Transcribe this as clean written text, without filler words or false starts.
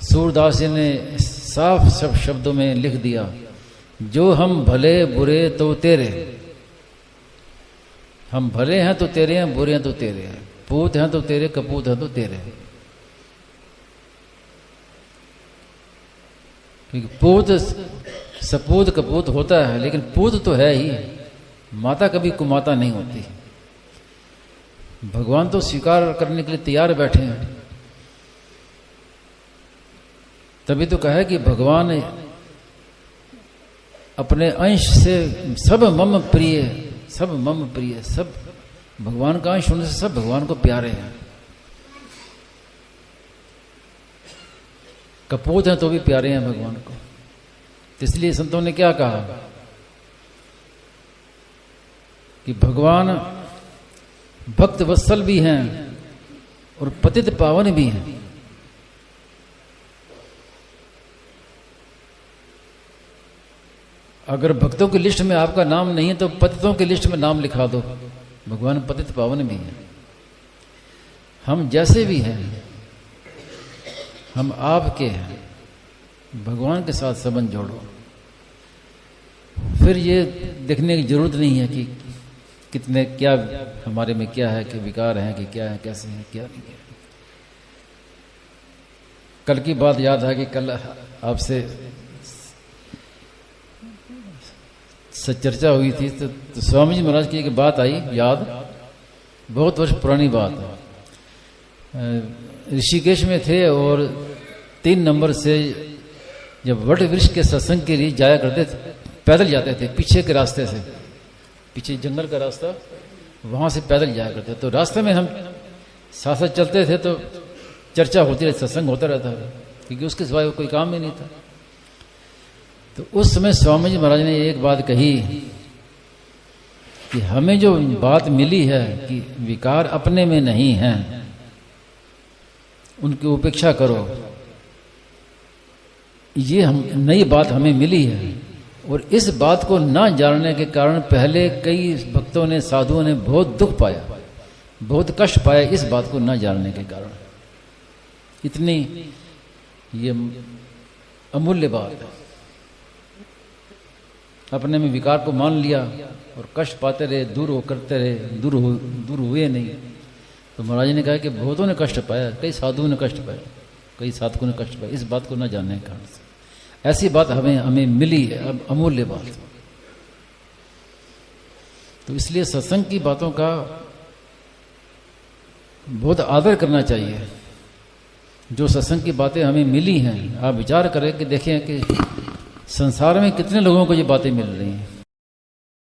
सूरदास जी ने साफ सब शब्दों में लिख दिया, जो हम भले बुरे तो तेरे। हम भले हैं तो तेरे हैं, बुरे हैं तो तेरे हैं, पूत हैं तो तेरे, कपूत हैं तो तेरे। क्योंकि पूत सपूत कपूत होता है, लेकिन पूत तो है ही, माता कभी कुमाता नहीं होती। भगवान तो स्वीकार करने के लिए तैयार बैठे हैं। तभी तो कहा है कि भगवान अपने अंश से सब मम प्रिय, सब मम प्रिय, सब भगवान का अंश होने से सब भगवान को प्यारे हैं। कपूत हैं तो भी प्यारे हैं भगवान को। इसलिए संतों ने क्या कहा कि भगवान भक्त वत्सल भी हैं और पतित पावन भी हैं। अगर भक्तों की लिस्ट में आपका नाम नहीं है तो पतितों की लिस्ट में नाम लिखा दो। भगवान पतित पावन भी हैं। हम जैसे भी हैं, हम आपके हैं, भगवान के साथ संबंध जोड़ो। फिर ये देखने की जरूरत नहीं है कि कितने क्या हमारे में क्या है, कि विकार हैं, कि क्या है, कैसे हैं, क्या नहीं है। कल की बात याद है कि कल आपसे चर्चा हुई थी तो स्वामी जी महाराज की एक बात आई याद, बहुत वर्ष पुरानी बात है। ऋषिकेश में थे और 3 नंबर से जब वट वृक्ष के सत्संग के लिए जाया करते थे, पैदल जाते थे, पीछे के रास्ते से, पीछे जंगल का रास्ता, वहां से पैदल जाया करते। तो रास्ते में हम साथ साथ चलते थे तो चर्चा होती रहती, सत्संग होता रहता था, क्योंकि उसके सिवाय कोई काम ही नहीं था। तो उस समय स्वामी जी महाराज ने एक बात कही कि हमें जो बात मिली है कि विकार अपने में नहीं है, उनकी उपेक्षा करो, ये हम नई बात हमें मिली है। और इस बात को ना जानने के कारण पहले कई भक्तों ने, साधुओं ने बहुत दुख पाया, बहुत कष्ट पाया इस बात को ना जानने के कारण। इतनी ये अमूल्य बात है। अपने में विकार को मान लिया और कष्ट पाते रहे, दूर हो करते रहे, दूर हुए नहीं। तो महाराज ने कहा कि बहुतों ने कष्ट पाया, कई साधुओं ने कष्ट पाया, कई साधकों ने कष्ट पाया इस बात को न जानने के कारण से। ऐसी बात हमें मिली है, अब अमूल्य बात। तो इसलिए सत्संग की बातों का बहुत आदर करना चाहिए। जो सत्संग की बातें हमें मिली हैं, आप विचार करें कि देखें कि संसार में कितने लोगों को ये बातें मिल रही हैं।